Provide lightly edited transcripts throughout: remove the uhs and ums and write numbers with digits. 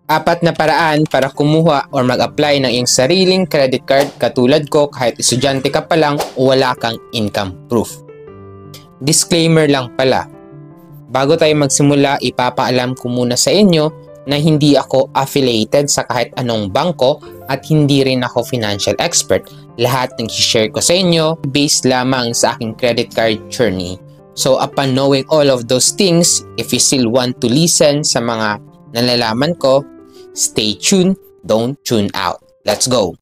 Apat na paraan para kumuha or mag-apply ng iyong sariling credit card katulad ko kahit estudyante ka pa lang o wala kang income proof. Disclaimer lang pala. Bago tayo magsimula, ipapaalam ko muna sa inyo na hindi ako affiliated sa kahit anong bangko at hindi rin ako financial expert. Lahat ng share ko sa inyo based lamang sa aking credit card journey. So upon knowing all of those things, if you still want to listen sa mga nalalaman ko, stay tuned, don't tune out. Let's go!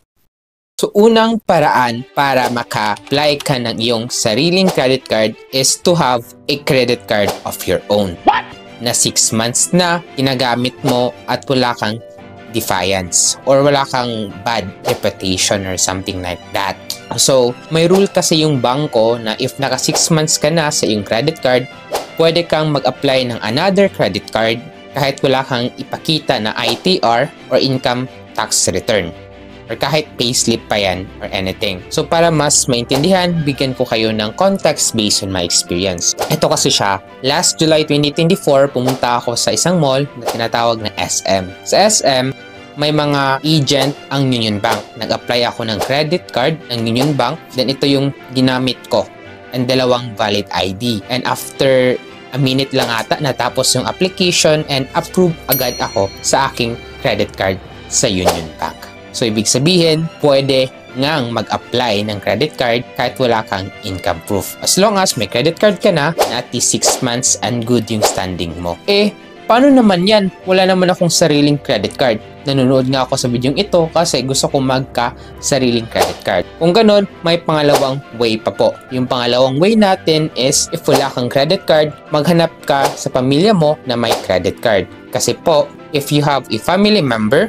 So unang paraan para maka-apply ka ng iyong sariling credit card is to have a credit card of your own. What? Na 6 months na ginagamit mo at wala kang defiance or wala kang bad reputation or something like that. So may rule kasi yung bangko na if naka 6 months ka na sa iyong credit card, pwede kang mag-apply ng another credit card kahit wala kang ipakita na ITR or income tax return or kahit payslip pa yan or anything. So para mas maintindihan, bigyan ko kayo ng context based on my experience. Ito kasi siya, last July 2024, pumunta ako sa isang mall na tinatawag na SM. Sa SM, may mga agent ang Union Bank. Nag-apply ako ng credit card ng Union Bank, then ito yung ginamit ko and dalawang valid ID. And after a minute lang ata natapos yung application and approve agad ako sa aking credit card sa Union Bank. So ibig sabihin, pwede ngang mag-apply ng credit card kahit wala kang income proof. As long as may credit card ka na at least 6 months and good yung standing mo. Paano naman yan? Wala naman akong sariling credit card. Nanonood nga ako sa video ito kasi gusto ko magka-sariling credit card. Kung ganon, may pangalawang way pa po. Yung pangalawang way natin is if wala kang credit card, maghanap ka sa pamilya mo na may credit card. Kasi po, if you have a family member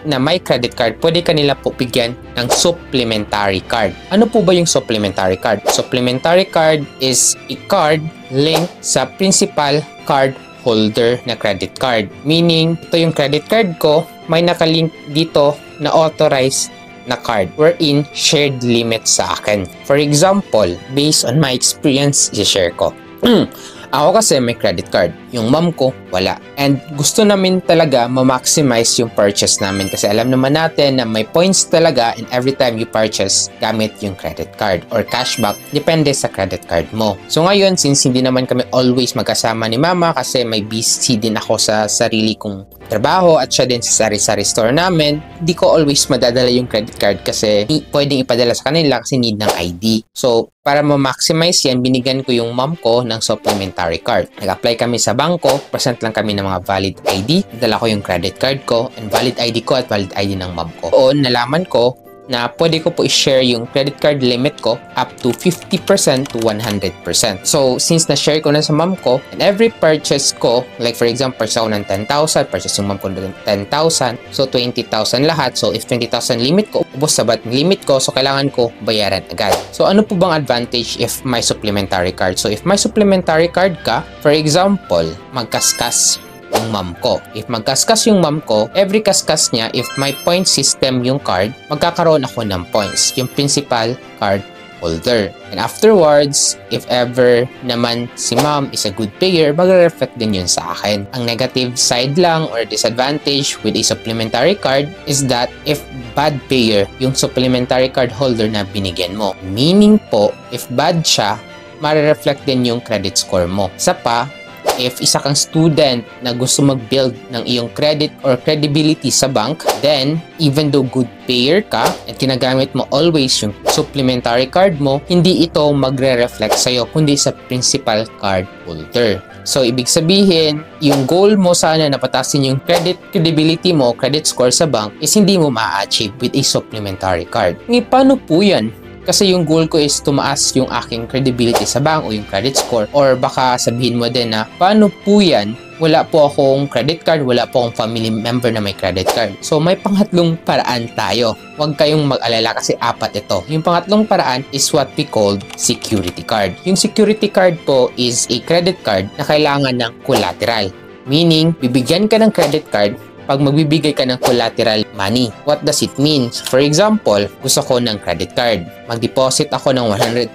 na may credit card, pwede kanila po bigyan ng supplementary card. Ano po ba yung supplementary card? Supplementary card is a card linked sa principal card holder na credit card. Meaning, ito yung credit card ko, may nakalink dito na authorized na card wherein shared limit sa akin. For example, based on my experience, i-share ko. Ako kasi may credit card. Yung mom ko, wala. And gusto namin talaga ma-maximize yung purchase namin kasi alam naman natin na may points talaga and every time you purchase gamit yung credit card or cashback, depende sa credit card mo. So ngayon, since hindi naman kami always magkasama ni mama kasi may busy din ako sa sarili kong trabaho at siya din sa sari-sari store namin, di ko always madadala yung credit card kasi pwedeng ipadala sa kanila kasi need ng ID. So, para ma-maximize yan, binigyan ko yung mom ko ng supplementary card. Nag-apply kami sa bangko, present lang kami ng mga valid ID, dala ko yung credit card ko, and valid ID ko at valid ID ng mom ko. Doon, nalaman ko na pwede ko po i-share yung credit card limit ko up to 50% to 100%. So, since na-share ko na sa mom ko, and every purchase ko, like for example, purchase ako ng 10,000, purchase yung mom ko ng 10,000, so 20,000 lahat. So, if 20,000 limit ko, ubos sa limit ko, so kailangan ko bayaran agad. So, ano po bang advantage if may supplementary card? So, if may supplementary card ka, for example, magkaskas yung mom ko. If magkaskas yung mom ko, every kaskas niya, if may point system yung card, magkakaroon ako ng points. Yung principal card holder. And afterwards, if ever naman si mom is a good payer, magre-reflect din yun sa akin. Ang negative side lang or disadvantage with a supplementary card is that if bad payer yung supplementary card holder na binigyan mo. Meaning po, if bad siya, magre-reflect din yung credit score mo. Isa pa, if isa kang student na gusto mag-build ng iyong credit or credibility sa bank, then even though good payer ka at ginagamit mo always yung supplementary card mo, hindi ito magre-reflect sa'yo kundi sa principal card holder. So, ibig sabihin, yung goal mo sana na patasin yung credit credibility mo, credit score sa bank, is hindi mo ma-achieve with a supplementary card. Paano po yan? Kasi yung goal ko is tumaas yung aking credibility sa bank o yung credit score. Or baka sabihin mo din na, paano po yan? Wala po akong credit card, wala po akong family member na may credit card. So may pangatlong paraan tayo. Huwag kayong mag-alala kasi apat ito. Yung pangatlong paraan is what we call security card. Yung security card po is a credit card na kailangan ng collateral. Meaning, bibigyan ka ng credit card pag magbibigay ka ng collateral money. What does it mean? For example, gusto ko ng credit card. Mag-deposit ako ng 100,000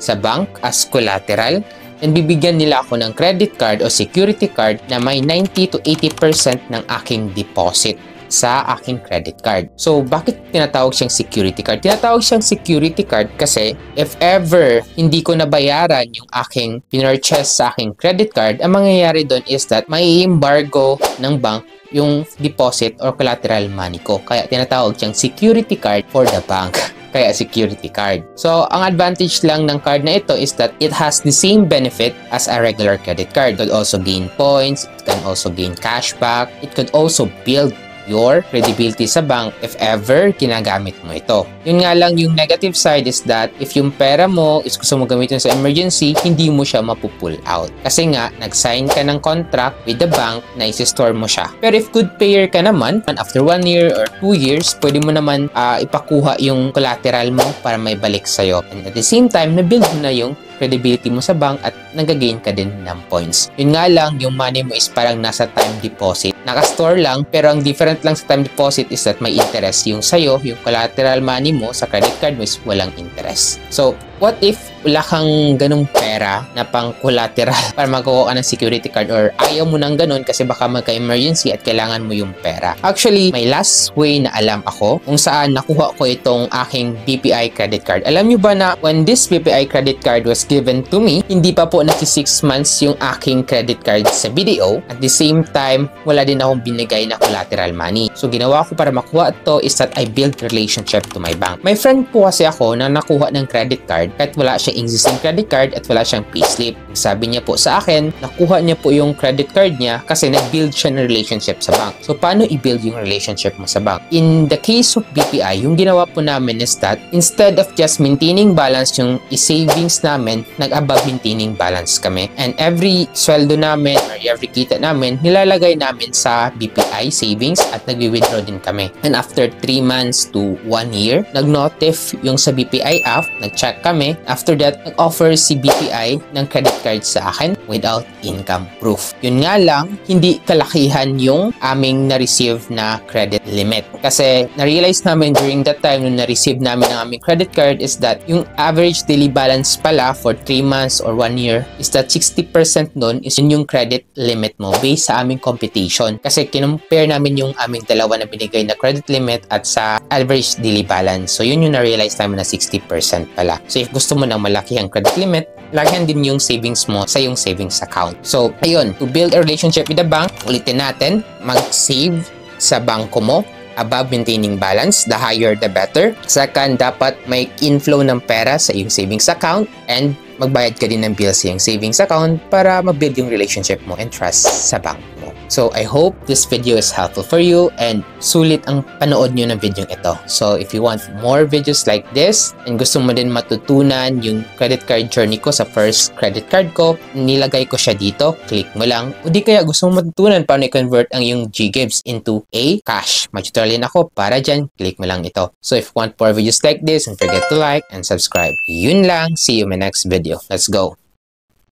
sa bank as collateral. and bibigyan nila ako ng credit card o security card na may 90 to 80% ng aking deposit sa aking credit card. So, bakit tinatawag siyang security card? Tinatawag siyang security card kasi if ever hindi ko nabayaran yung aking pinurchase sa aking credit card, ang mangyayari doon is that may embargo ng bank yung deposit or collateral money ko. Kaya tinatawag siyang security card for the bank. Kaya security card. So, ang advantage lang ng card na ito is that it has the same benefit as a regular credit card. It could also gain points, it can also gain cashback, it could also build your credibility sa bank if ever ginagamit mo ito. Yun nga lang, yung negative side is that if yung pera mo is gusto mo gamitin sa emergency, hindi mo siya mapupull out. Kasi nga, nag-sign ka ng contract with the bank na isi-store mo siya. Pero if good payer ka naman, after 1 year or 2 years, pwede mo naman ipakuha yung collateral mo para may balik sa'yo. And at the same time, na-build mo na yung credibility mo sa bank at nag-gain ka din ng points. Yun nga lang, yung money mo is parang nasa time deposit. Naka-store lang, pero ang different lang sa time deposit is that may interest. Yung sa'yo, yung collateral money mo sa credit card mo is walang interest. So, what if wala kang ganung pera na pang collateral para magkuha ka ng security card or ayaw mo nang ganun kasi baka magka-emergency at kailangan mo yung pera? Actually, may last way na alam ako kung saan nakuha ko itong aking BPI credit card. Alam nyo ba na when this BPI credit card was given to me, hindi pa po nasi 6 months yung aking credit card sa BDO. At the same time, wala din akong binigay na collateral money. So, ginawa ko para makuha ito is that I build relationship to my bank. May friend po kasi ako na nakuha ng credit card kahit wala siya existing credit card at wala siyang payslip. Sabi niya po sa akin, nakuha niya po yung credit card niya kasi nag-build siya ng relationship sa bank. So, paano i-build yung relationship mo sa bank? In the case of BPI, yung ginawa po namin is that instead of just maintaining balance yung savings namin, nag-above maintaining balance kami. And every sweldo namin or every kita namin, nilalagay namin sa BPI savings at nag-withdraw din kami. And after 3 months to 1 year, nag-notif yung sa BPI app, nag-check kami. After that, nag-offer si BPI ng credit card sa akin without income proof. Yun nga lang, hindi kalakihan yung aming na-receive na credit limit. Kasi na-realize namin during that time nung na-receive namin ang aming credit card is that yung average daily balance pala for 3 months or 1 year is that 60% nun is yung credit limit mo based sa aming computation. Kasi kinumpare namin yung aming dalawa na binigay na credit limit at sa average daily balance. So yun yung na-realize namin na 60% pala. So if gusto mo ng malaki ang credit limit, lagyan din yung savings mo sa yung savings account. So ayun, to build a relationship with the bank, ulitin natin, mag-save sa bangko mo above maintaining balance, the higher the better. Second, dapat may inflow ng pera sa iyong savings account and magbayad ka din ng bills sa iyong savings account para ma-build yung relationship mo and trust sa bank mo. So, I hope this video is helpful for you and sulit ang panood nyo ng video ito. So, if you want more videos like this and gusto mo din matutunan yung credit card journey ko sa first credit card ko, nilagay ko siya dito. Click mo lang. O di kaya gusto mo matutunan paano i-convert ang yung GGives into a cash. Mag-tutorial din ako para dyan. Click mo lang ito. So, if you want more videos like this, don't forget to like and subscribe. Yun lang. See you in my next video. Let's go.